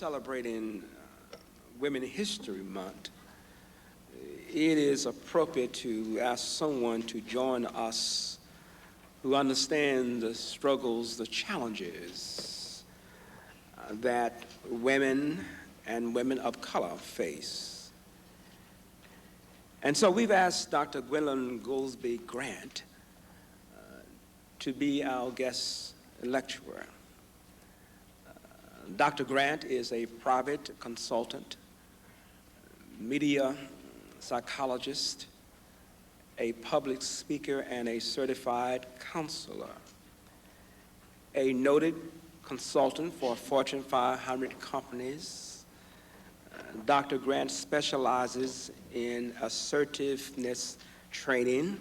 celebrating Women's History Month, it is appropriate to ask someone to join us who understands the struggles, the challenges that women and women of color face. And so we've asked Dr. Gwendolyn Goldsby Grant to be our guest lecturer. Dr. Grant is a private consultant, media psychologist, a public speaker, and a certified counselor. A noted consultant for Fortune 500 companies, Dr. Grant specializes in assertiveness training,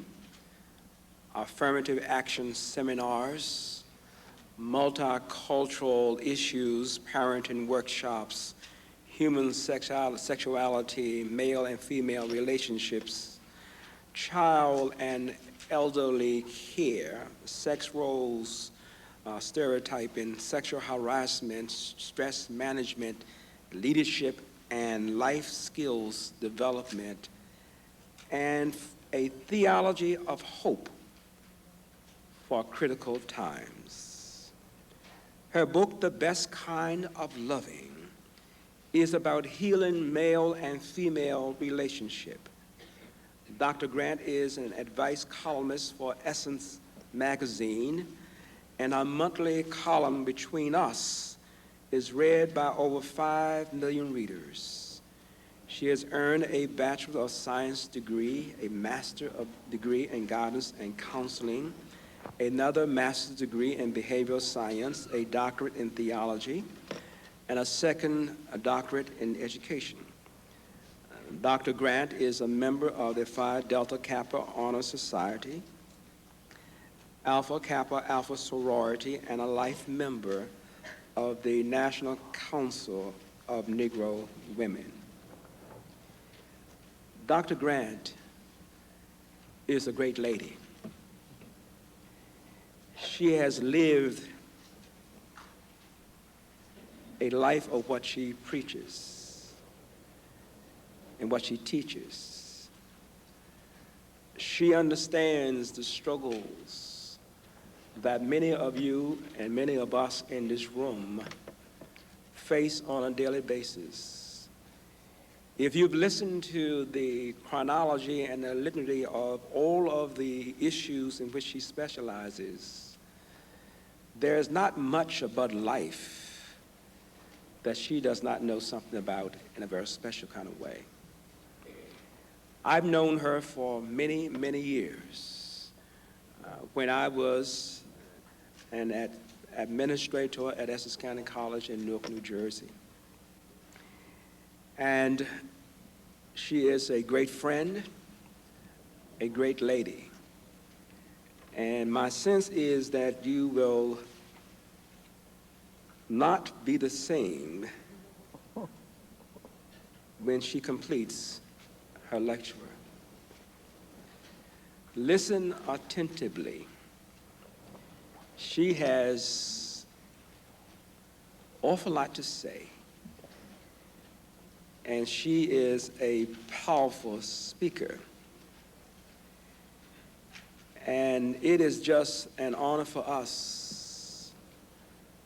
affirmative action seminars, multicultural issues, parenting workshops, human sexuality, male and female relationships, child and elderly care, sex roles, stereotyping, sexual harassment, stress management, leadership, and life skills development, and a theology of hope for critical times. Her book, The Best Kind of Loving, is about healing male and female relationship. Dr. Grant is an advice columnist for Essence magazine, and our monthly column, Between Us, is read by over 5 million readers. She has earned a Bachelor of Science degree, a Master of Degree in Guidance and Counseling, another Master's degree in Behavioral Science, a doctorate in Theology, and a doctorate in Education. Dr. Grant is a member of the Phi Delta Kappa Honor Society, Alpha Kappa Alpha Sorority, and a life member of the National Council of Negro Women. Dr. Grant is a great lady. She has lived a life of what she preaches and what she teaches. She understands the struggles that many of you and many of us in this room face on a daily basis. If you've listened to the chronology and the litany of all of the issues in which she specializes, there's not much about life that she does not know something about in a very special kind of way. I've known her for many, many years. When I was an administrator at Essex County College in Newark, New Jersey. And she is a great friend, a great lady. And my sense is that you will not be the same when she completes her lecture. Listen attentively. She has an awful lot to say, and she is a powerful speaker. And it is just an honor for us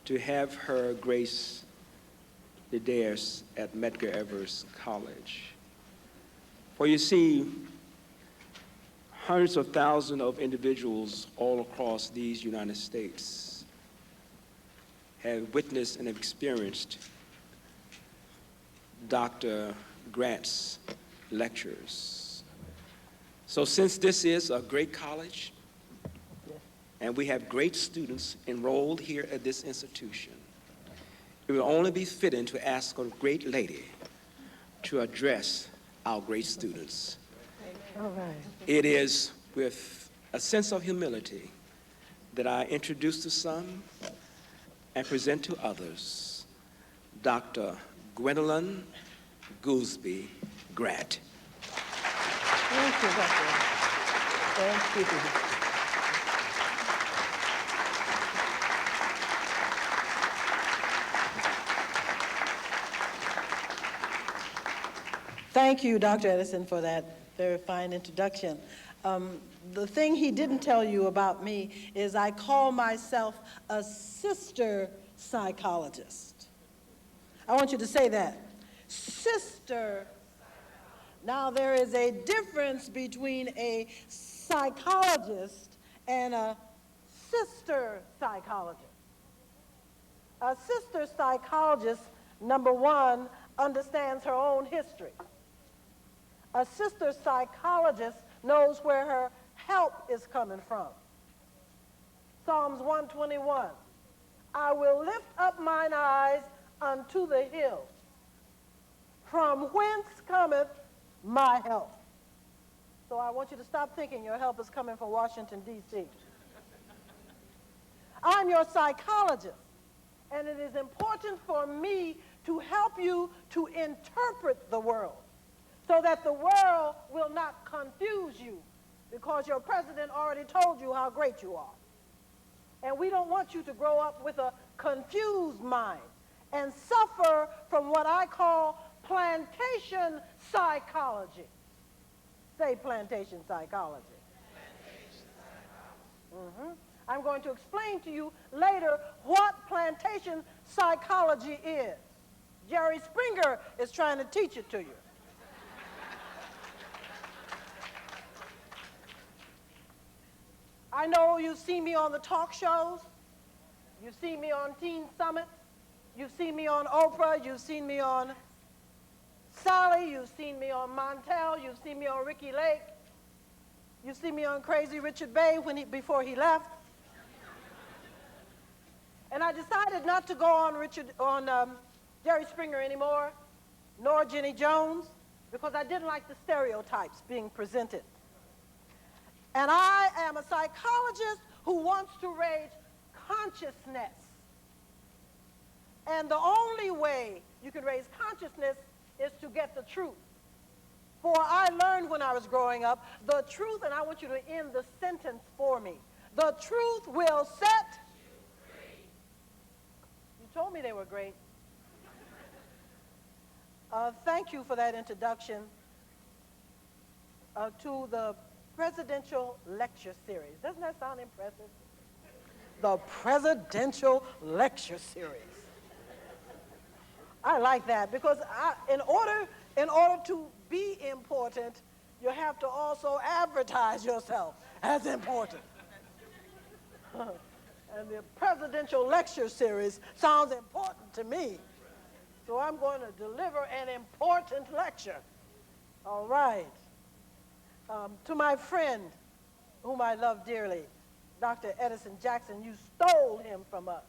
to have her grace the dais at Medgar Evers College. For you see, hundreds of thousands of individuals all across these United States have witnessed and have experienced Dr. Grant's lectures. So since this is a great college, and we have great students enrolled here at this institution, it will only be fitting to ask a great lady to address our great students. All right. It is with a sense of humility that I introduce to some and present to others Dr. Gwendolyn Goldsby Grant. Thank you, Doctor. Thank you. Thank you, Dr. Edison, for that very fine introduction. The thing he didn't tell you about me is I call myself a sister psychologist. I want you to say that. Sister. Now, there is a difference between a psychologist and a sister psychologist. A sister psychologist, number one, understands her own history. A sister psychologist knows where her help is coming from. Psalms 121, I will lift up mine eyes unto the hills, from whence cometh my help. So I want you to stop thinking your help is coming from Washington, D.C. I'm your psychologist, and it is important for me to help you to interpret the world so that the world will not confuse you, because your president already told you how great you are. And we don't want you to grow up with a confused mind and suffer from what I call plantation psychology. Say plantation psychology. I'm going to explain to you later what plantation psychology is. Jerry Springer is trying to teach it to you. I know you've seen me on the talk shows. You've seen me on Teen Summit. You've seen me on Oprah. You've seen me on Sally. You've seen me on Montel. You've seen me on Ricky Lake. You've seen me on Crazy Richard Bay before he left. And I decided not to go on Jerry Springer anymore, nor Jenny Jones, because I didn't like the stereotypes being presented. And I am a psychologist who wants to raise consciousness. And the only way you can raise consciousness is to get the truth. For I learned when I was growing up, the truth, and I want you to end the sentence for me. The truth will set you free. You told me they were great. Thank you for that introduction to the Presidential Lecture Series. Doesn't that sound impressive? The Presidential Lecture Series. I like that because in order to be important, you have to also advertise yourself as important. And the Presidential Lecture Series sounds important to me. So I'm going to deliver an important lecture. All right. To my friend, whom I love dearly, Dr. Edison Jackson, you stole him from us,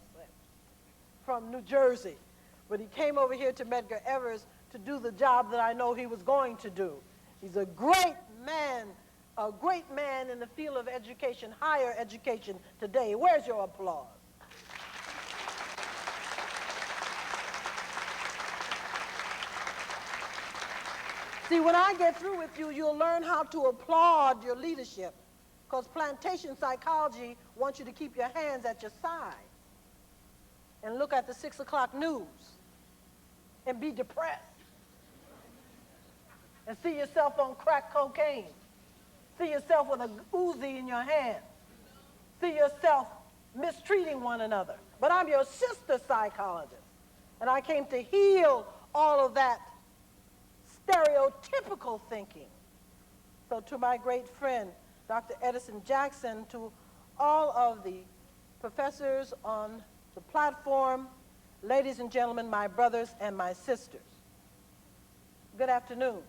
from New Jersey. But he came over here to Medgar Evers to do the job that I know he was going to do. He's a great man in the field of education, higher education today. Where's your applause? See, when I get through with you, you'll learn how to applaud your leadership, because plantation psychology wants you to keep your hands at your side and look at the 6 o'clock news and be depressed and see yourself on crack cocaine, see yourself with a Uzi in your hand, see yourself mistreating one another. But I'm your sister psychologist, and I came to heal all of that stereotypical thinking. So to my great friend, Dr. Edison Jackson, to all of the professors on the platform, ladies and gentlemen, my brothers and my sisters, good afternoon.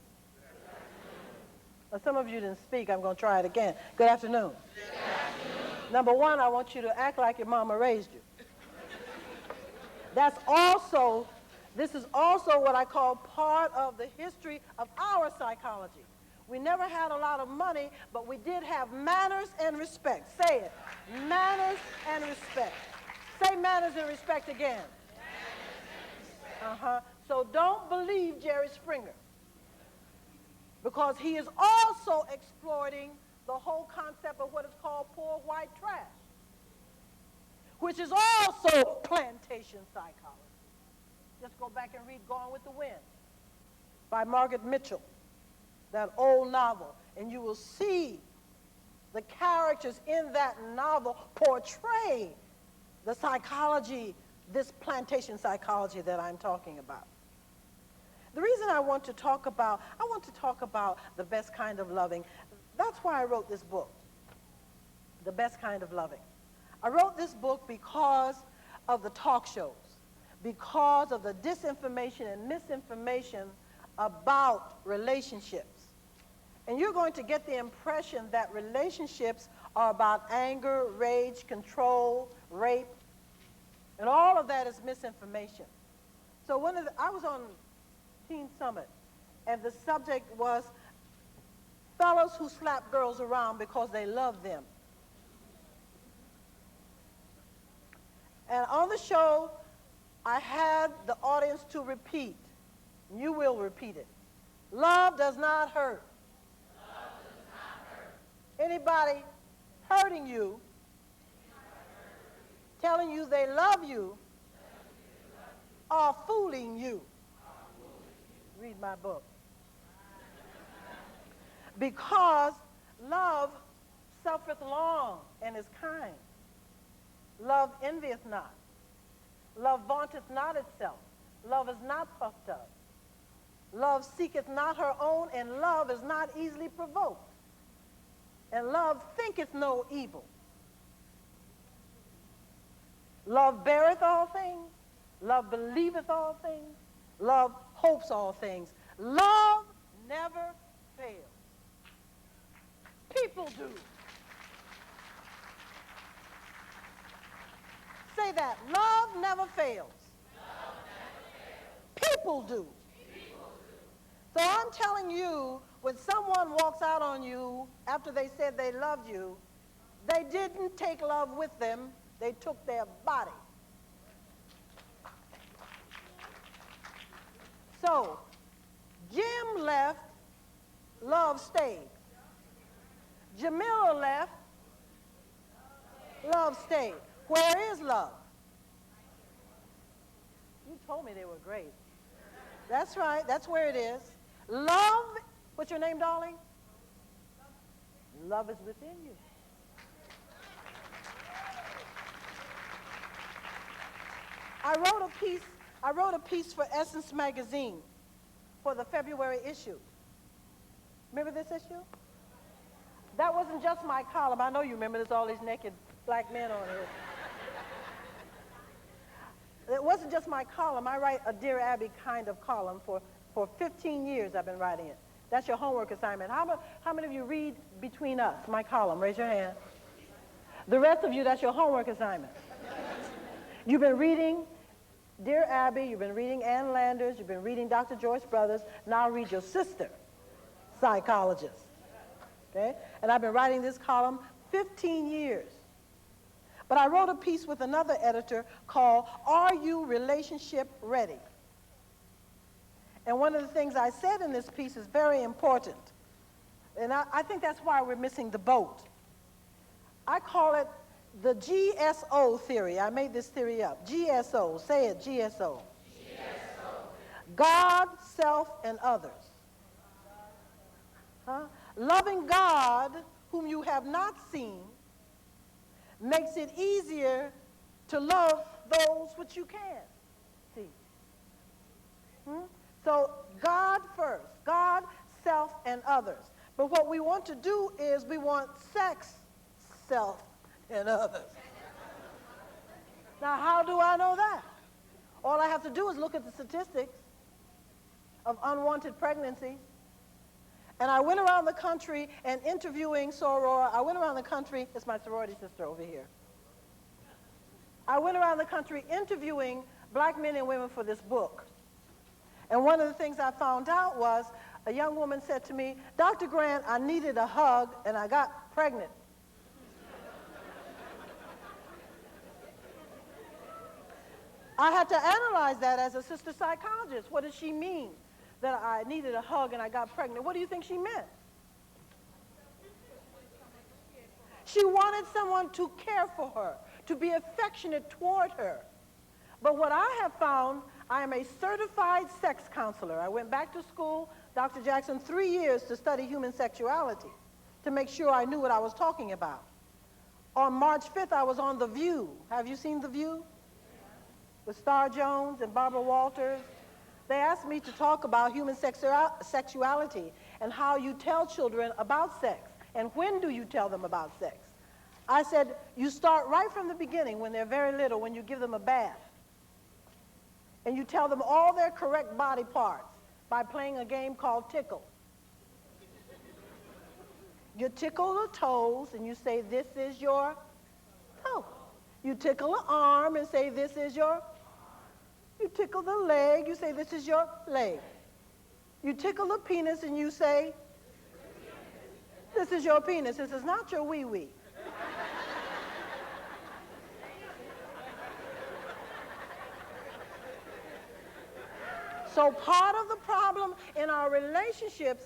Well, some of you didn't speak. I'm going to try it again. Good afternoon. Good afternoon. Number one, I want you to act like your mama raised you. This is also what I call part of the history of our psychology. We never had a lot of money, but we did have manners and respect. Say it. Manners and respect. Say manners and respect again. So don't believe Jerry Springer, because he is also exploiting the whole concept of what is called poor white trash, which is also plantation psychology. Just go back and read Gone with the Wind. by Margaret Mitchell, that old novel, and you will see the characters in that novel portray the psychology, this plantation psychology that I'm talking about. The reason I want to talk about the best kind of loving. That's why I wrote this book, The Best Kind of Loving. I wrote this book because of the talk shows, because of the disinformation and misinformation about relationships. And you're going to get the impression that relationships are about anger, rage, control, rape, and all of that is misinformation. So I was on Teen Summit, and the subject was fellows who slap girls around because they love them. And on the show, I had the audience to repeat. You will repeat it. Love does not hurt. Love does not hurt. Anybody hurting you, telling you they love you, are fooling you. Read my book. Because love suffereth long and is kind. Love envieth not. Love vaunteth not itself. Love is not puffed up. Love seeketh not her own, and love is not easily provoked. And love thinketh no evil. Love beareth all things. Love believeth all things. Love hopes all things. Love never fails. People do. Say that. Love never fails. Love never fails. People do. People do. So I'm telling you, when someone walks out on you after they said they loved you, they didn't take love with them. They took their body. So, Jim left, love stayed. Jamila left, love stayed. Where is love? You told me they were great. That's right, that's where it is. Love, what's your name, darling? Love is within you. I wrote a piece for Essence magazine for the February issue. Remember this issue? That wasn't just my column. I know you remember there's all these naked black men on here. It wasn't just my column. I write a Dear Abby kind of column for 15 years I've been writing it. That's your homework assignment. How many of you read Between Us, my column? Raise your hand. The rest of you, that's your homework assignment. You've been reading Dear Abby, you've been reading Ann Landers, you've been reading Dr. Joyce Brothers. Now read your sister, psychologist. Okay? And I've been writing this column 15 years. But I wrote a piece with another editor called Are You Relationship Ready? And one of the things I said in this piece is very important. And I think that's why we're missing the boat. I call it the GSO theory. I made this theory up. GSO. Say it, GSO. GSO. God, self, and others. Huh? Loving God, whom you have not seen, makes it easier to love those which you can see. So God first. God, self, and others. But what we want to do is we want sex, self, and others. Now, how do I know that? All I have to do is look at the statistics of unwanted pregnancies. And I went around the country and interviewing soror. I went around the country. It's my sorority sister over here. I went around the country interviewing black men and women for this book. And one of the things I found out was a young woman said to me, Dr. Grant, I needed a hug and I got pregnant. I had to analyze that as a sister psychologist. What does she mean that I needed a hug and I got pregnant? What do you think she meant? She wanted someone to care for her, to be affectionate toward her. But what I have found, I am a certified sex counselor. I went back to school, Dr. Jackson, 3 years to study human sexuality, to make sure I knew what I was talking about. On March 5th, I was on The View. Have you seen The View? With Star Jones and Barbara Walters. They asked me to talk about human sexuality and how you tell children about sex and when do you tell them about sex. I said, you start right from the beginning when they're very little, when you give them a bath. And you tell them all their correct body parts by playing a game called Tickle. You tickle the toes and you say, this is your toe. You tickle the arm and say, this is your. You tickle the leg, you say, this is your leg. You tickle the penis and you say, this is your penis. This is not your wee-wee. So part of the problem in our relationships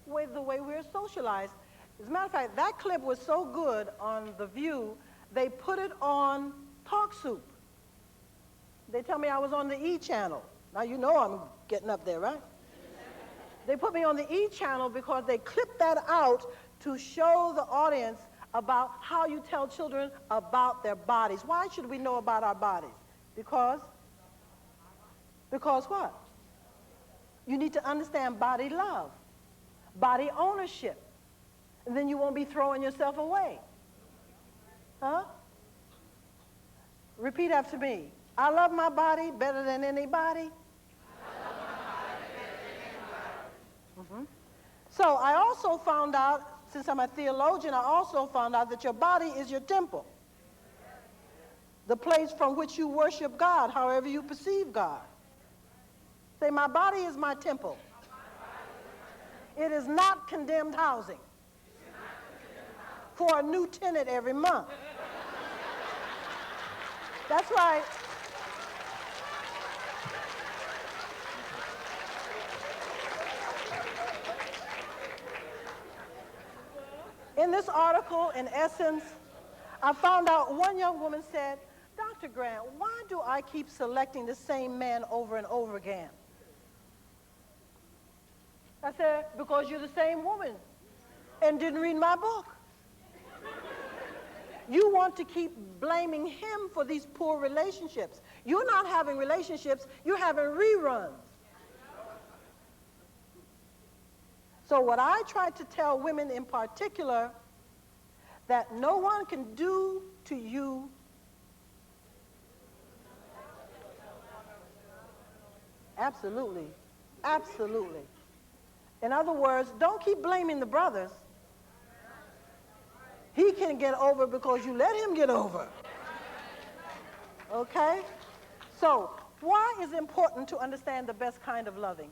with the way we're socialized, as a matter of fact, that clip was so good on The View, they put it on Talk Soup. They tell me I was on the E channel. Now you know I'm getting up there, right? They put me on the E channel because they clipped that out to show the audience about how you tell children about their bodies. Why should we know about our bodies? Because what? You need to understand body love, body ownership, and then you won't be throwing yourself away. Huh? Repeat after me. I love my body better than anybody. So I also found out, since I'm a theologian, I also found out that your body is your temple. The place from which you worship God, however you perceive God. Say, my body is my temple. It is not condemned housing for a new tenant every month. That's right. In this article, in essence, I found out one young woman said, Dr. Grant, why do I keep selecting the same man over and over again? I said, because you're the same woman and didn't read my book. You want to keep blaming him for these poor relationships. You're not having relationships, you're having reruns. So what I try to tell women in particular, that no one can do to you absolutely, absolutely. In other words, don't keep blaming the brothers. He can get over because you let him get over. Okay? So, why is it important to understand the best kind of loving?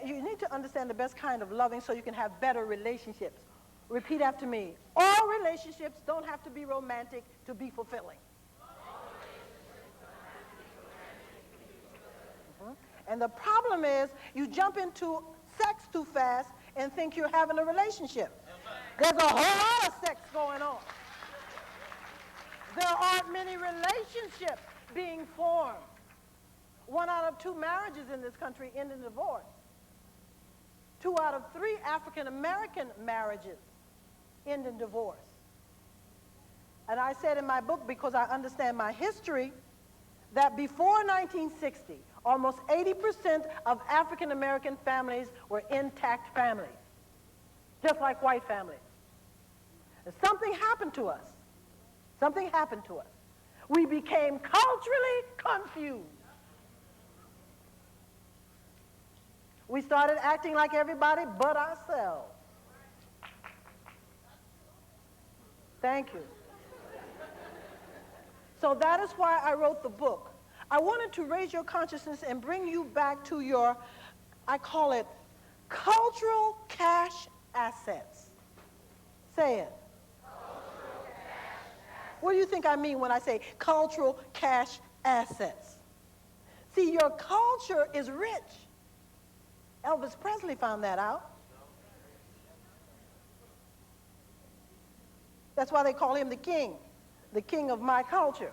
You need to understand the best kind of loving so you can have better relationships. Repeat after me. All relationships don't have to be romantic to be fulfilling. And the problem is you jump into sex too fast and think you're having a relationship. There's a whole lot of sex going on. There aren't many relationships being formed. 1 out of 2 marriages in this country end in divorce. 2 out of 3 African-American marriages end in divorce. And I said in my book, because I understand my history, that before 1960, almost 80% of African-American families were intact families, just like white families. And something happened to us. Something happened to us. We became culturally confused. We started acting like everybody but ourselves. Thank you. So that is why I wrote the book. I wanted to raise your consciousness and bring you back to your, I call it, cultural cash assets. Say it. What do you think I mean when I say cultural cash assets? See, your culture is rich. Elvis Presley found that out. That's why they call him the king of my culture.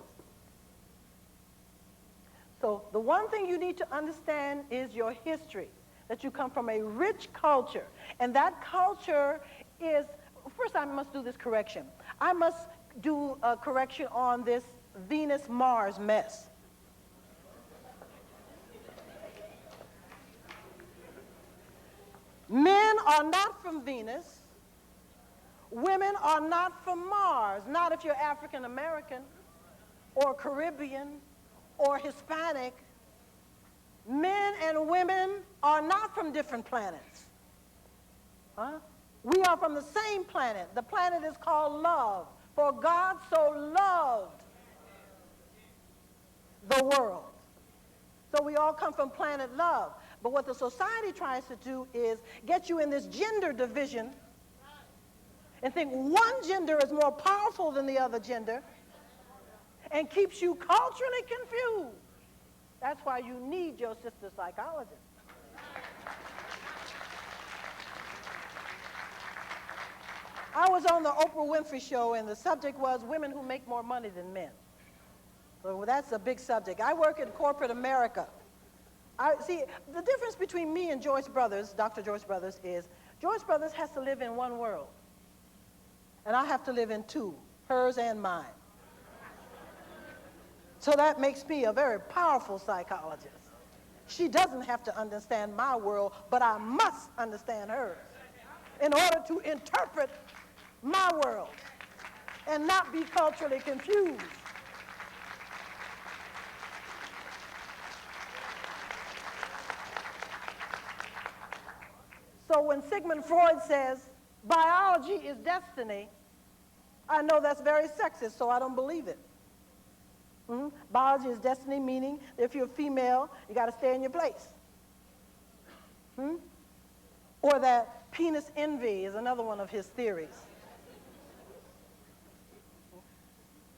So the one thing you need to understand is your history, that you come from a rich culture. And that culture is, first I must do this correction. I must do a correction on this Venus-Mars mess. Men are not from Venus. Women are not from Mars, not if you're African American or Caribbean or Hispanic. Men and women are not from different planets. Huh? We are from the same planet. The planet is called love. For God so loved the world. So we all come from planet love. But what the society tries to do is get you in this gender division and think one gender is more powerful than the other gender and keeps you culturally confused. That's why you need your sister psychologist. I was on the Oprah Winfrey Show, and the subject was women who make more money than men. So that's a big subject. I work in corporate America. See, the difference between me and Joyce Brothers, Dr. Joyce Brothers, is Joyce Brothers has to live in one world, and I have to live in two, hers and mine. So that makes me a very powerful psychologist. She doesn't have to understand my world, but I must understand hers in order to interpret my world and not be culturally confused. So when Sigmund Freud says biology is destiny, I know that's very sexist, so I don't believe it. Biology is destiny, meaning if you're female, you got to stay in your place. Or that penis envy is another one of his theories.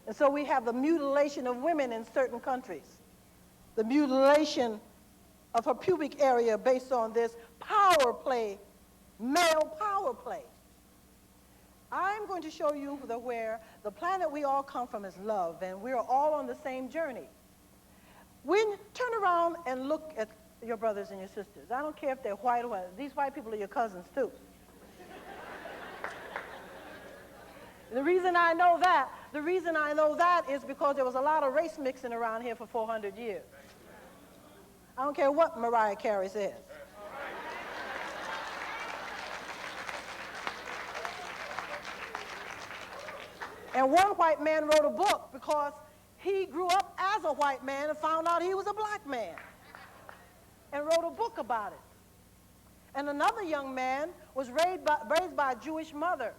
And so we have the mutilation of women in certain countries, the mutilation of her pubic area based on this power play, male power play. I'm going to show you where the planet we all come from is love, and we're all on the same journey. Turn around and look at your brothers and your sisters. I don't care if they're white or what. These white people are your cousins too. The reason I know that is because there was a lot of race mixing around here for 400 years. I don't care what Mariah Carey says. And one white man wrote a book because he grew up as a white man and found out he was a black man and wrote a book about it. And another young man was raised by a Jewish mother,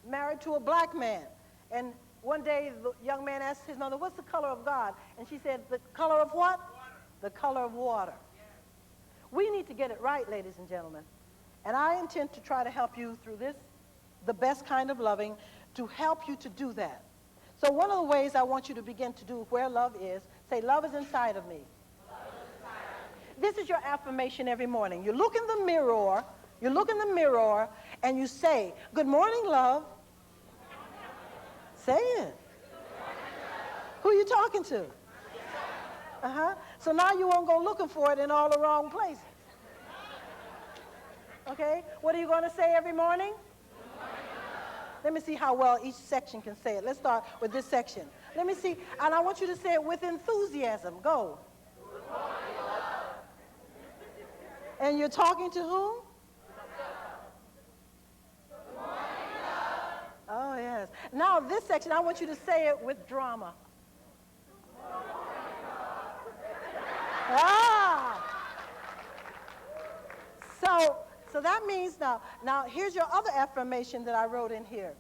married to a black man. And one day the young man asked his mother, "What's the color of God?" And she said, "The color of what?" Water. The color of water. We need to get it right, ladies and gentlemen. And I intend to try to help you through this, the best kind of loving, to help you to do that. So one of the ways I want you to begin to do where love is, say, love is inside of me. Love is inside of me. This is your affirmation every morning. You look in the mirror, and you say, "Good morning, love." Say it. Who are you talking to? So now you won't go looking for it in all the wrong places. Okay? What are you going to say every morning? Let me see how well each section can say it. Let's start with this section. Let me see. And I want you to say it with enthusiasm. Go. And you're talking to whom? Oh, yes. Now, this section, I want you to say it with drama. So that means now here's your other affirmation that I wrote in here.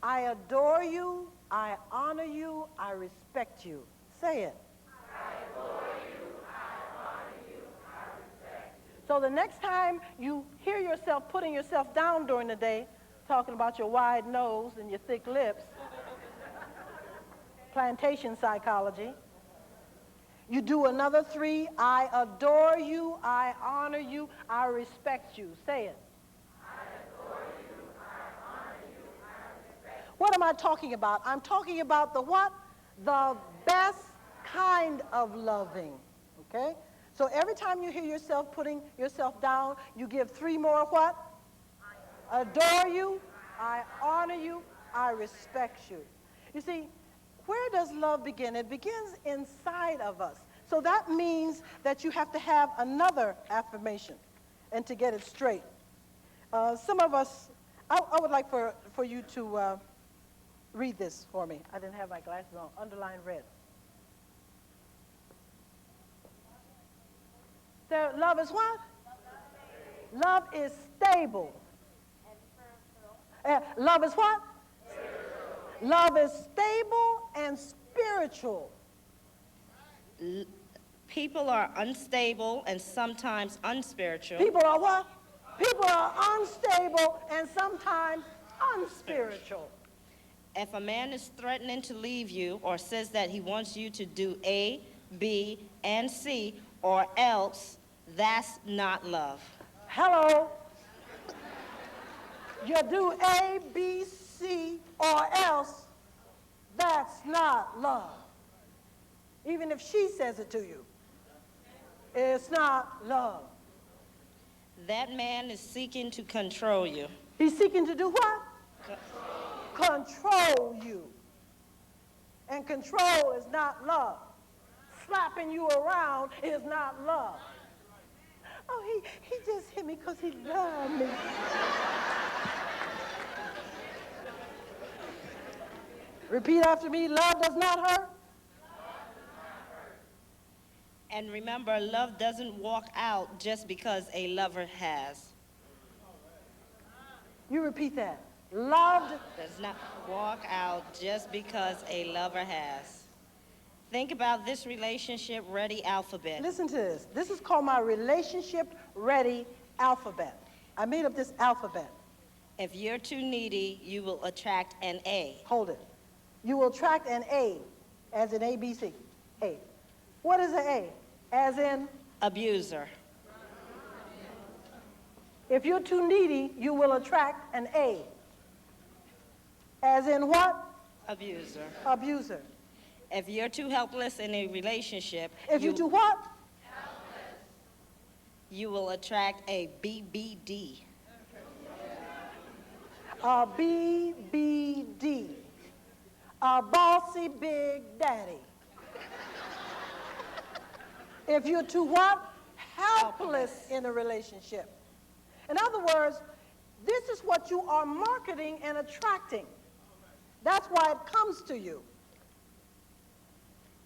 I adore you, I honor you, I respect you. Say it. I adore you, I honor you, I respect you. So the next time you hear yourself putting yourself down during the day, talking about your wide nose and your thick lips, plantation psychology, you do another 3. I adore you, I honor you, I respect you. Say it. I adore you, I honor you, I respect you. What am I talking about? I'm talking about the what? The best kind of loving, okay? So every time you hear yourself putting yourself down, you give 3 more what? Adore you, I honor you, I respect you. You see, where does love begin? It begins inside of us. So that means that you have to have another affirmation and to get it straight. Some of us, I would like for you to read this for me. I didn't have my glasses on. Underline red. So love is what? Love is stable. Love is what? Spiritual. Love is stable and spiritual. People are unstable and sometimes unspiritual. People are what? People are unstable and sometimes unspiritual. If a man is threatening to leave you or says that he wants you to do A, B, and C, or else, that's not love. Hello. You do A, B, C, or else, that's not love. Even if she says it to you, it's not love. That man is seeking to control you. He's seeking to do what? Control you. And control is not love. Slapping you around is not love. Oh, he just hit me because he loved me. Repeat after me. Love does not hurt. And remember, love doesn't walk out just because a lover has. You repeat that. Love Does not walk out just because a lover has. Think about this relationship ready alphabet. Listen to this. This is called my relationship ready alphabet. I made up this alphabet. If you're too needy, you will attract an A. Hold it. You will attract an A, as in ABC. A. What is an A? As in? Abuser. If you're too needy, you will attract an A. As in what? Abuser. Abuser. If you're too helpless in a relationship, If you do what? you will attract a BBD. A BBD. A bossy big daddy. If you're too what? Helpless in a relationship. In other words, this is what you are marketing and attracting. That's why it comes to you.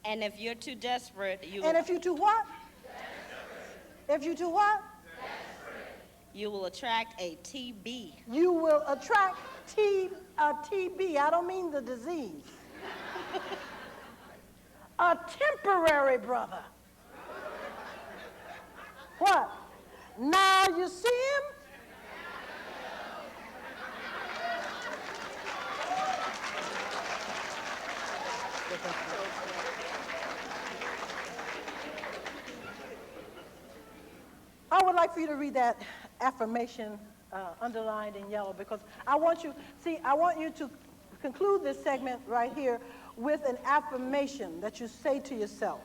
And if you're too desperate, And if you too what? If you too what? you will attract a TB. You will attract TB. I don't mean the disease. A temporary brother. What? Now you see him? I would like for you to read that affirmation underlined in yellow because I want you to conclude this segment right here with an affirmation that you say to yourself.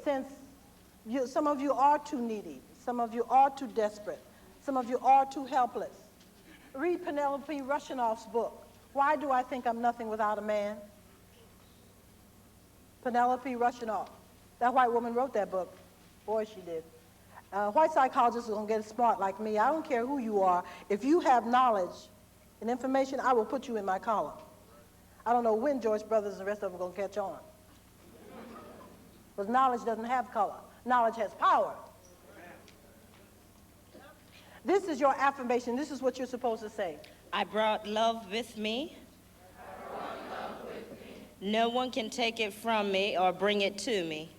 Since some of you are too needy, some of you are too desperate, some of you are too helpless. Read Penelope Rushinoff's book, Why Do I Think I'm Nothing Without a Man? Penelope Rushinoff. That white woman wrote that book. Boy, she did. White psychologists are going to get smart like me. I don't care who you are. If you have knowledge and information, I will put you in my column. I don't know when Joyce Brothers and the rest of them are going to catch on. Because knowledge doesn't have color. Knowledge has power. This is your affirmation. This is what you're supposed to say. I brought love with me. No one can take it from me or bring it to me.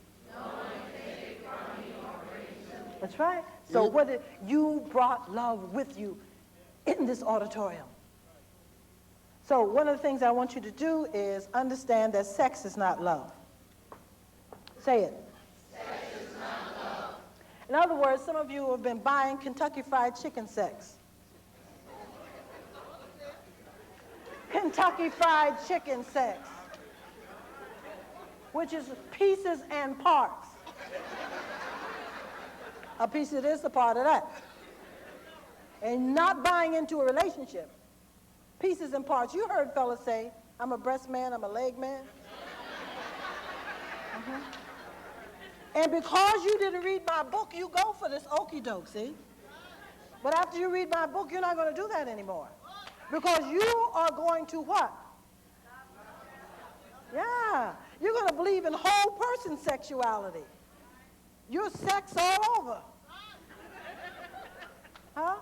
That's right. So you brought love with you in this auditorium. So one of the things I want you to do is understand that sex is not love. Say it. Sex is not love. In other words, some of you have been buying Kentucky Fried Chicken sex. Kentucky Fried Chicken sex. which is pieces and parts. A piece of this, a part of that. And not buying into a relationship. Pieces and parts. You heard fellas say, I'm a breast man, I'm a leg man. And because you didn't read my book, you go for this okie doke, see? But after you read my book, you're not going to do that anymore. Because you are going to what? Yeah. You're going to believe in whole person sexuality. You're sex all over. Huh?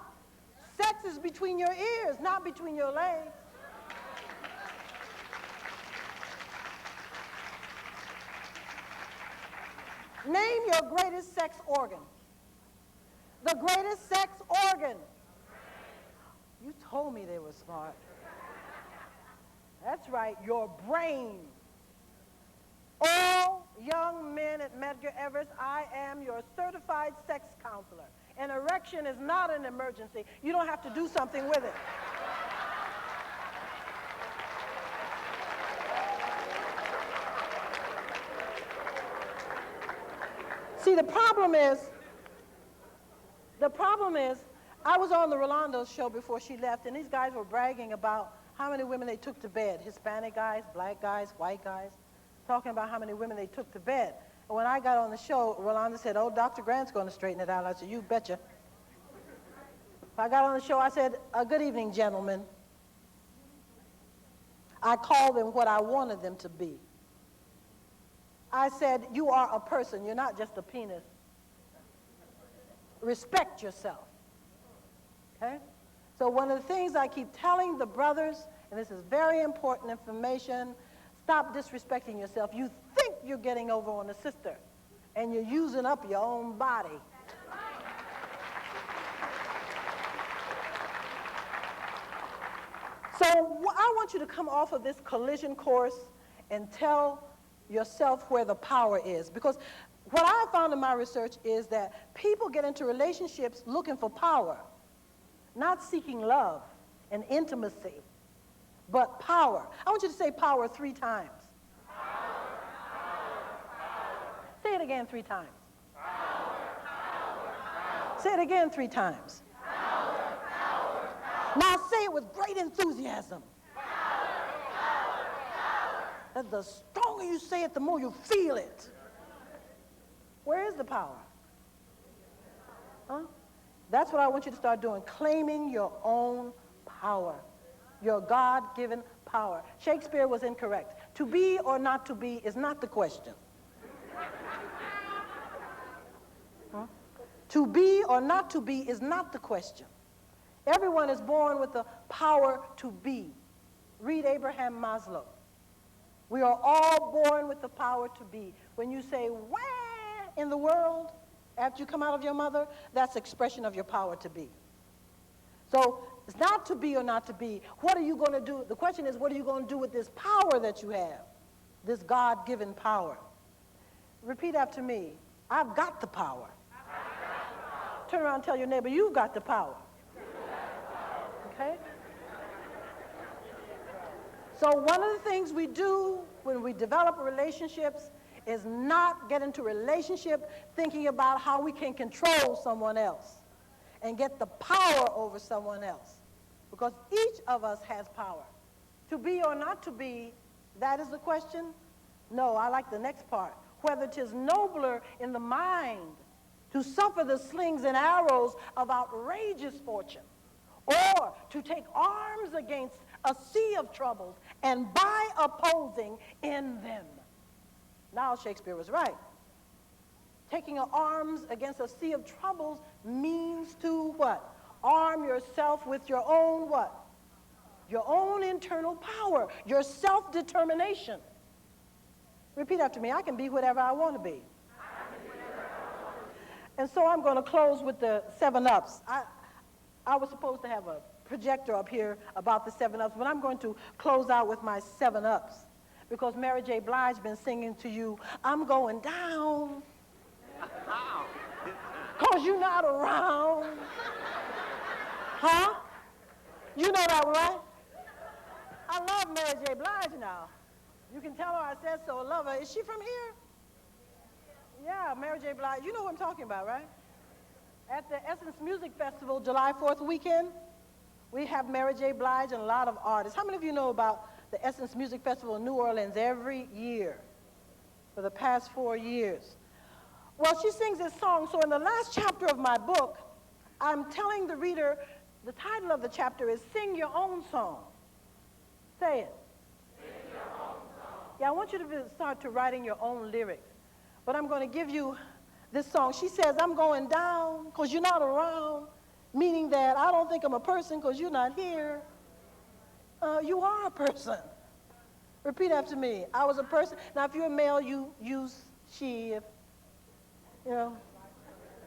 Sex is between your ears, not between your legs. Name your greatest sex organ. The greatest sex organ. You told me they were smart. That's right, your brain. All young men at Medgar, I am your certified sex counselor. An erection is not an emergency. You don't have to do something with it. See, the problem is, I was on the Rolando's show before she left, and these guys were bragging about how many women they took to bed. Hispanic guys, black guys, white guys, talking about how many women they took to bed. And when I got on the show, Rolando said, oh, Dr. Grant's going to straighten it out. I said, you betcha. I got on the show, I said, good evening, gentlemen. I called them what I wanted them to be. I said, you are a person, you're not just a penis. Respect yourself. Okay? So one of the things I keep telling the brothers, and this is very important information, stop disrespecting yourself. You think you're getting over on a sister, and you're using up your own body. So I want you to come off of this collision course and tell yourself where the power is. Because what I found in my research is that people get into relationships looking for power, not seeking love and intimacy, but power. I want you to say power 3 times. Power, power, power. Say it again 3 times. Power, power, power. Say it again 3 times. Power, power, power. Now say it with great enthusiasm. Power, power, power. The stronger you say it, the more you feel it. Where is the power? Huh? That's what I want you to start doing, claiming your own power, your God-given power. Shakespeare was incorrect. To be or not to be is not the question. Huh? To be or not to be is not the question. Everyone is born with the power to be. Read Abraham Maslow. We are all born with the power to be. When you say, where in the world, after you come out of your mother, that's expression of your power to be. So it's not to be or not to be. What are you going to do? The question is, what are you going to do with this power that you have, this God-given power? Repeat after me. I've got the power. Turn around and tell your neighbor, you've got the power. Okay? So one of the things we do when we develop relationships is not get into a relationship thinking about how we can control someone else and get the power over someone else. Because each of us has power. To be or not to be, that is the question? No, I like the next part. Whether 'tis nobler in the mind to suffer the slings and arrows of outrageous fortune, or to take arms against a sea of troubles and by opposing in them. Now Shakespeare was right. Taking arms against a sea of troubles means to what? Arm yourself with your own what? Your own internal power, your self-determination. Repeat after me. I can be whatever I want to be. And so I'm going to close with the 7-Ups. I was supposed to have a projector up here about the 7-Ups, but I'm going to close out with my 7-Ups because Mary J. Blige been singing to you, I'm going down, because you're not around. Huh? You know that one, right? I love Mary J. Blige now. You can tell her I said so. I love her. Is she from here? Yeah, Mary J. Blige. You know what I'm talking about, right? At the Essence Music Festival, July 4th weekend, we have Mary J. Blige and a lot of artists. How many of you know about the Essence Music Festival in New Orleans every year for the past 4 years? Well, she sings this song. So in the last chapter of my book, I'm telling the reader, the title of the chapter is Sing Your Own Song. Say it. Sing your own song. Yeah, I want you to start to writing your own lyrics. But I'm going to give you this song. She says, I'm going down because you're not around, meaning that I don't think I'm a person because you're not here. You are a person. Repeat after me. I was a person. Now, if you're a male, you use she. If, you know,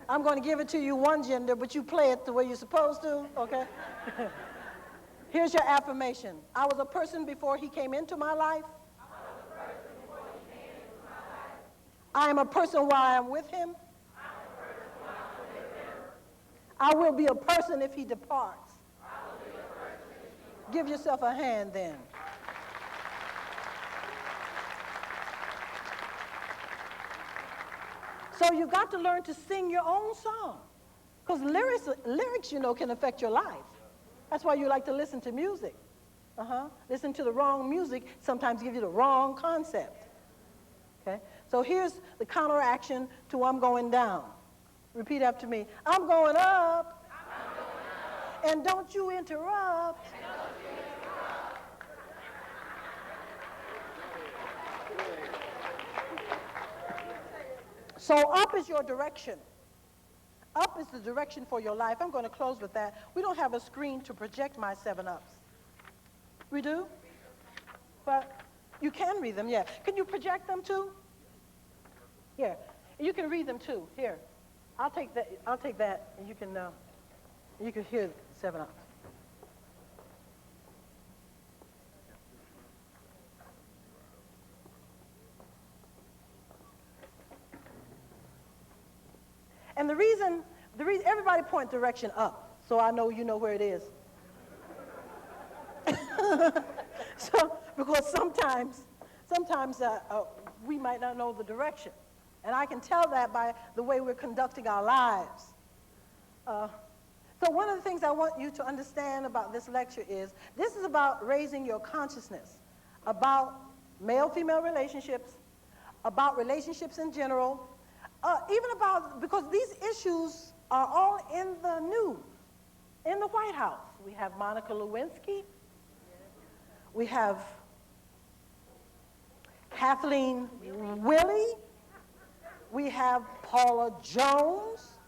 I'm going to give it to you one gender, but you play it the way you're supposed to, okay? Here's your affirmation. I was a person before he came into my life. I am a person while I am with him. I will be a person if he departs. Give yourself a hand then. So you've got to learn to sing your own song. Because lyrics, you know, can affect your life. That's why you like to listen to music. Listen to the wrong music sometimes give you the wrong concept. Okay? So here's the counteraction to I'm going down. Repeat after me. I'm going up. I'm going up. And don't you interrupt. So up is your direction. Up is the direction for your life. I'm going to close with that. We don't have a screen to project my 7-ups. We do? But you can read them, yeah. Can you project them too? Here. You can read them too. Here. I'll take that, and you can hear 7-ups. And the reason, everybody point direction up, so I know you know where it is. So, because sometimes we might not know the direction. And I can tell that by the way we're conducting our lives. So one of the things I want you to understand about this lecture is, this is about raising your consciousness about male-female relationships, about relationships in general, even about, because these issues are all in the news, in the White House. We have Monica Lewinsky. We have Kathleen Willey. We have Paula Jones.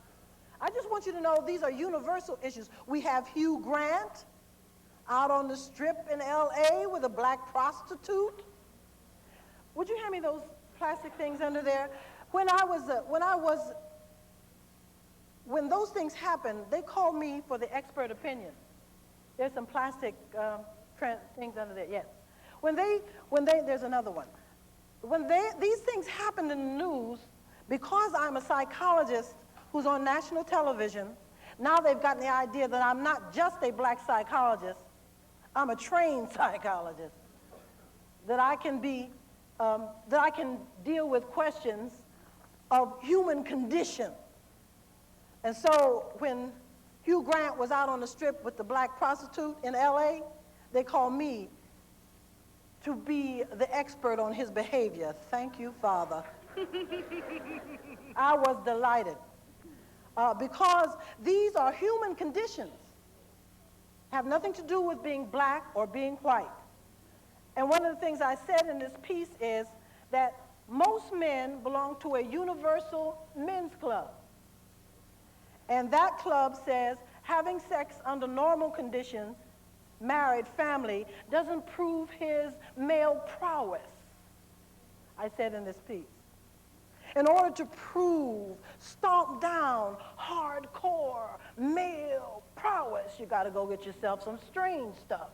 I just want you to know these are universal issues. We have Hugh Grant out on the strip in L.A. with a black prostitute. Would you hand me those plastic things under there? When those things happened, they called me for the expert opinion. There's some plastic things under there, yes. There's another one. These things happened in the news, because I'm a psychologist who's on national television, now they've gotten the idea that I'm not just a black psychologist, I'm a trained psychologist, that I can deal with questions of human condition. And so when Hugh Grant was out on the strip with the black prostitute in LA, they called me to be the expert on his behavior. Thank you, Father. I was delighted. Because these are human conditions, have nothing to do with being black or being white. And one of the things I said in this piece is that most men belong to a universal men's club. And that club says having sex under normal conditions, married, family, doesn't prove his male prowess. I said in this piece. In order to prove, stomp down, hardcore male prowess, you got to go get yourself some strange stuff.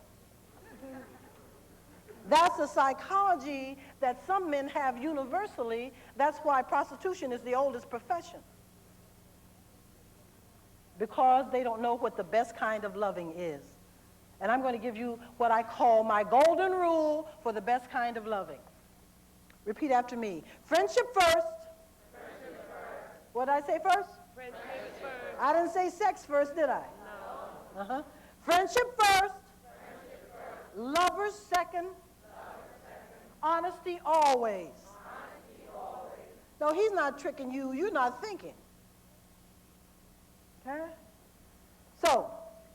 That's a psychology that some men have universally. That's why prostitution is the oldest profession. Because they don't know what the best kind of loving is. And I'm going to give you what I call my golden rule for the best kind of loving. Repeat after me. Friendship first. What did I say first? Friendship first. I didn't say sex first, did I? No. Uh-huh. Friendship first. Lovers second. Honesty always. No, he's not tricking you. You're not thinking. Okay? So,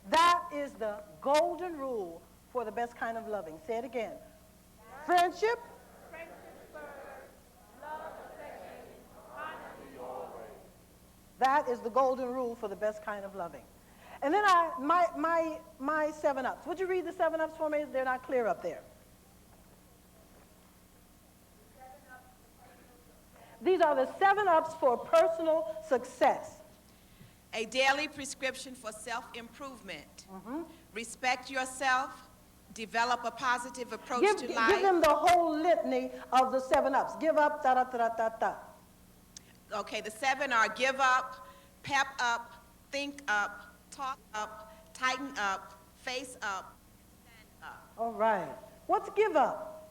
that is the golden rule for the best kind of loving. Say it again. Friendship. That is the golden rule for the best kind of loving. And then my 7-Ups. Would you read the 7-Ups for me? They're not clear up there. These are the 7-Ups for personal success. A daily prescription for self-improvement. Respect yourself. Develop a positive approach to life. Give them the whole litany of the 7-Ups. Give up, da-da-da-da-da-da. Okay, the 7 are give up, pep up, think up, talk up, tighten up, face up, stand up. All right. What's give up?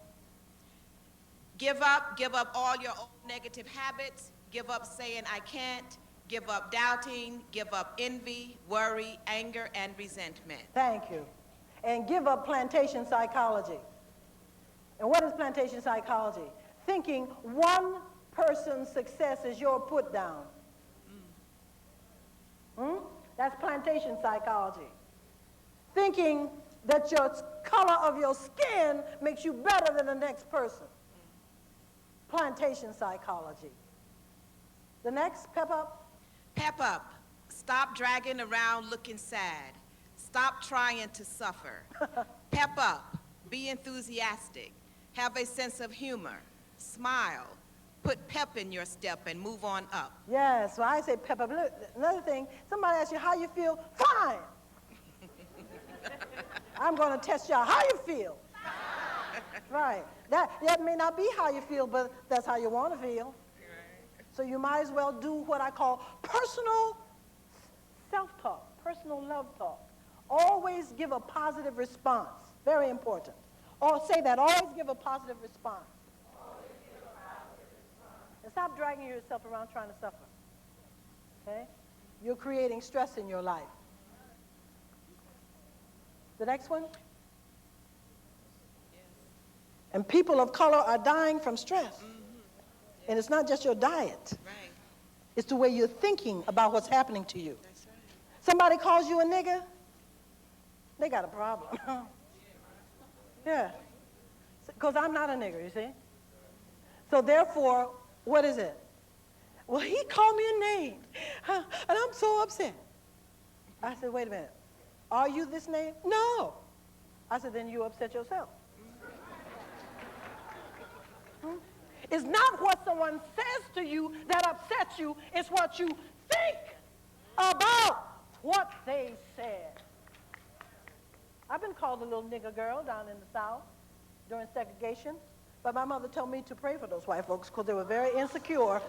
Give up all your old negative habits. Give up saying I can't. Give up doubting. Give up envy, worry, anger, and resentment. Thank you. And give up plantation psychology. And what is plantation psychology? Thinking one person's success is your put down. That's plantation psychology. Thinking that your color of your skin makes you better than the next person. Plantation psychology. The next, pep up. Pep up. Stop dragging around looking sad. Stop trying to suffer. Pep up. Be enthusiastic. Have a sense of humor. Smile. Put pep in your step and move on up. Yes, so I say pep up. Another thing, somebody asks you how you feel. Fine. I'm going to test y'all how you feel. Right. That may not be how you feel, but that's how you want to feel. So you might as well do what I call personal self-talk, personal love talk. Always give a positive response. Very important. Or say that, always give a positive response. And stop dragging yourself around trying to suffer. Okay? You're creating stress in your life. The next one? And people of color are dying from stress. And it's not just your diet. Right. It's the way you're thinking about what's happening to you. That's right. Somebody calls you a nigger, they got a problem. Yeah. Because I'm not a nigger, you see? So therefore, what is it? Well, he called me a name, and I'm so upset. I said, wait a minute. Are you this name? No. I said, then you upset yourself. It's not what someone says to you that upsets you. It's what you think about what they said. I've been called a little nigger girl down in the South during segregation, but my mother told me to pray for those white folks because they were very insecure.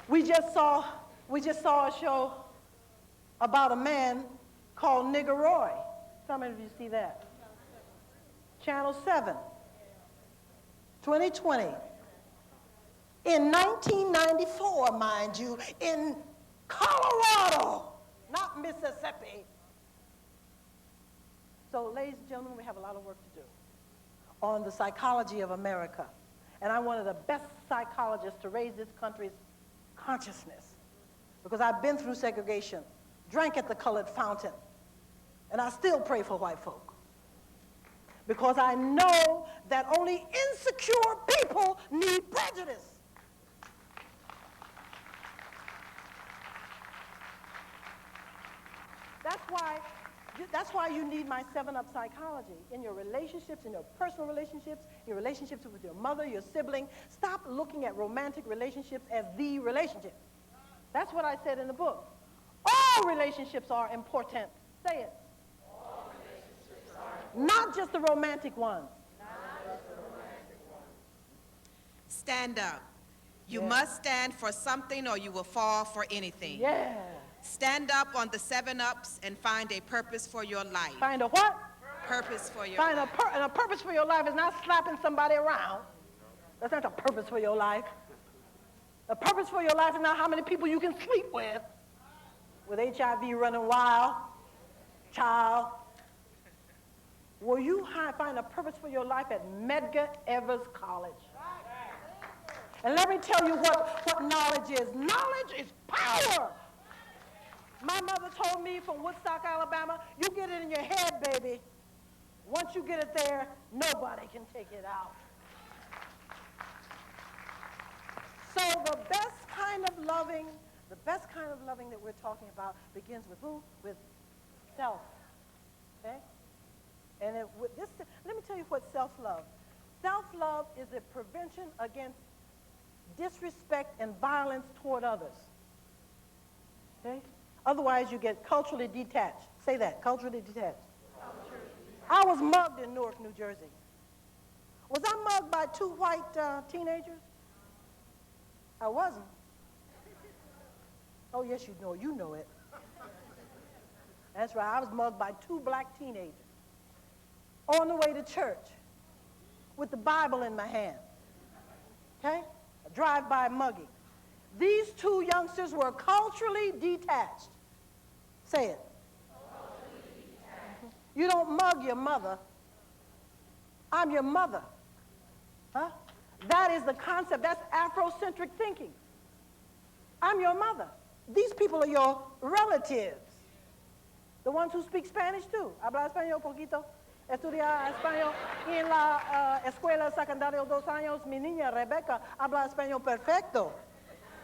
We just saw a show about a man called Nigger Roy. How many of you see that? Channel 7, 2020. In 1994, mind you, in Colorado, not Mississippi. So, ladies and gentlemen, we have a lot of work to do on the psychology of America. And I'm one of the best psychologists to raise this country's consciousness because I've been through segregation, drank at the colored fountain, and I still pray for white folk because I know that only insecure people need prejudice. That's why you need my 7-Up psychology in your relationships, in your personal relationships, your relationships with your mother, your sibling. Stop looking at romantic relationships as the relationship. That's what I said in the book. All relationships are important. Say it. All relationships are important. Not just the romantic ones. Stand up. You must stand for something or you will fall for anything. Yeah. Stand up on the 7-Ups and find a purpose for your life. Find a what? Purpose for your Find life. a purpose for your life is not slapping somebody around. That's not the purpose for your life. The purpose for your life is not how many people you can sleep with HIV running wild, child. Will you find a purpose for your life at Medgar Evers College? And let me tell you what knowledge is. Knowledge is power. My mother told me from Woodstock, Alabama, you get it in your head, baby. Once you get it there, nobody can take it out. So the best kind of loving that we're talking about begins with who? With self. Okay? And let me tell you what self-love. Self-love is a prevention against disrespect and violence toward others. Okay? Otherwise, you get culturally detached. Say that, culturally detached. I was mugged in Newark, New Jersey. Was I mugged by 2 white teenagers? I wasn't. Oh, yes, you know it. That's right, I was mugged by 2 black teenagers on the way to church with the Bible in my hand. Okay? A drive-by mugging. These 2 youngsters were culturally detached. Say it. You don't mug your mother. I'm your mother. Huh? That is the concept. That's Afrocentric thinking. I'm your mother. These people are your relatives. The ones who speak Spanish too. Habla español poquito. Estudia español en la escuela secundaria 2 años. Mi niña Rebecca habla español perfecto.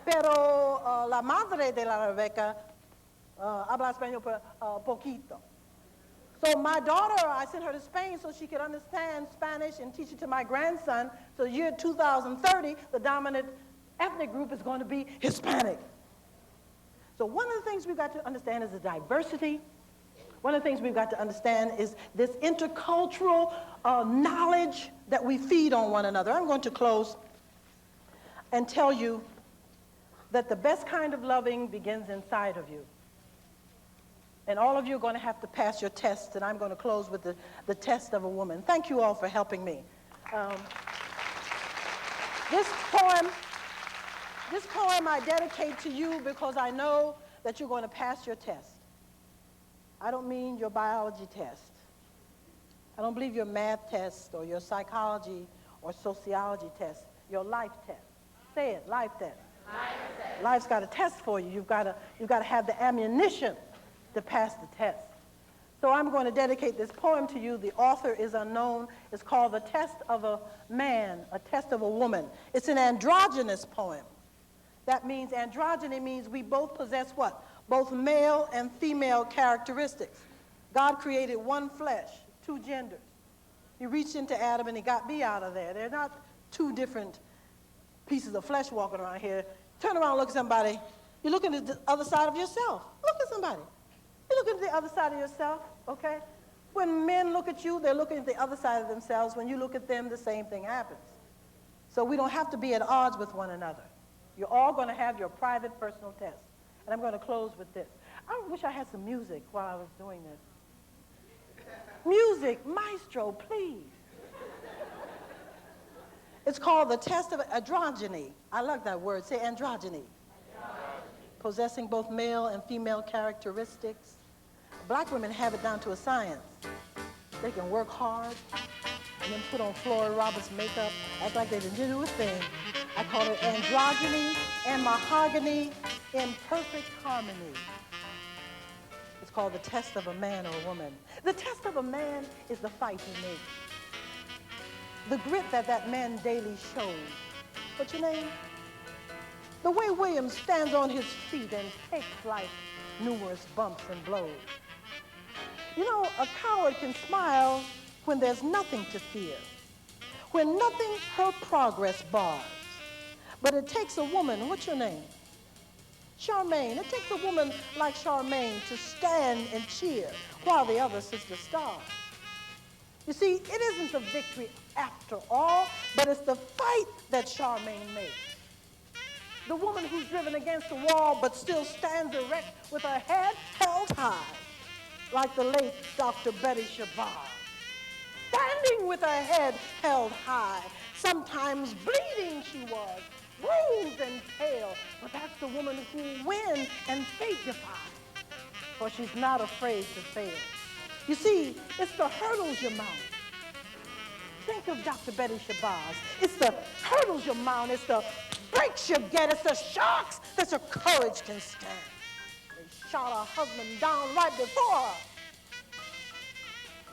Pero la madre de la Rebecca habla español poquito. So my daughter, I sent her to Spain so she could understand Spanish and teach it to my grandson. So the year 2030, the dominant ethnic group is going to be Hispanic. So one of the things we've got to understand is the diversity. One of the things we've got to understand is this intercultural knowledge that we feed on one another. I'm going to close and tell you that the best kind of loving begins inside of you. And all of you are going to have to pass your tests, and I'm going to close with the test of a woman. Thank you all for helping me. This poem I dedicate to you because I know that you're going to pass your test. I don't mean your biology test. I don't believe your math test or your psychology or sociology test, your life test. Say it, life test. Life test. Life's got a test for you. You've got to have the ammunition to pass the test. So I'm going to dedicate this poem to you. The author is unknown. It's called The Test of a Man, a Test of a Woman. It's an androgynous poem. That means, androgyny means we both possess what? Both male and female characteristics. God created one flesh, 2 genders. He reached into Adam and he got me out of there. They're not 2 different pieces of flesh walking around here. Turn around, look at somebody. You're looking at the other side of yourself. Look at somebody. You're looking at the other side of yourself, okay? When men look at you, they're looking at the other side of themselves. When you look at them, the same thing happens. So we don't have to be at odds with one another. You're all going to have your private personal test. And I'm going to close with this. I wish I had some music while I was doing this. Music, maestro, please. It's called the test of androgyny. I like that word. Say androgyny. Possessing both male and female characteristics. Black women have it down to a science. They can work hard and then put on Floyd Roberts makeup, act like they didn't do a thing. I call it androgyny and mahogany in perfect harmony. It's called the test of a man or a woman. The test of a man is the fight he makes. The grit that man daily shows. What's your name? The way William stands on his feet and takes life's numerous bumps and blows. You know, a coward can smile when there's nothing to fear, when nothing her progress bars. But it takes a woman, what's your name? Charmaine. It takes a woman like Charmaine to stand and cheer while the other sister starves. You see, it isn't the victory after all, but it's the fight that Charmaine makes. The woman who's driven against the wall but still stands erect with her head held high, like the late Dr. Betty Shabazz. Standing with her head held high, sometimes bleeding she was, bruised and pale, but that's the woman who wins and fate defies, for she's not afraid to fail. You see, it's the hurdles you mount. Think of Dr. Betty Shabazz. It's the hurdles you mount, it's the breaks you get, it's the shocks that your courage can stand. They shot her husband down right before her,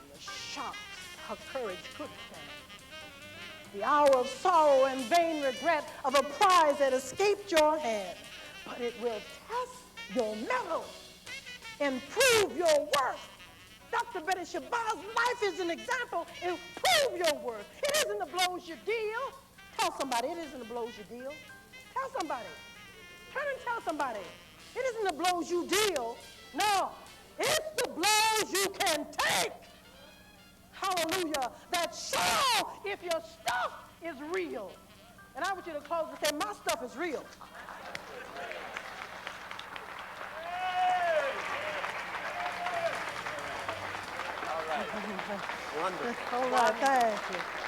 and the shocks her courage could stand. The hour of sorrow and vain regret of a prize that escaped your hand, but it will test your mettle and prove your worth. Dr. Betty Shabazz's life is an example and prove your worth. It isn't the blows you deal. Tell somebody, it isn't the blows you deal. Tell somebody. Turn and tell somebody. It isn't the blows you deal. No, it's the blows you can take. Hallelujah. That's sure if your stuff is real. And I want you to close and say, my stuff is real. Wonderful. All right, thank you.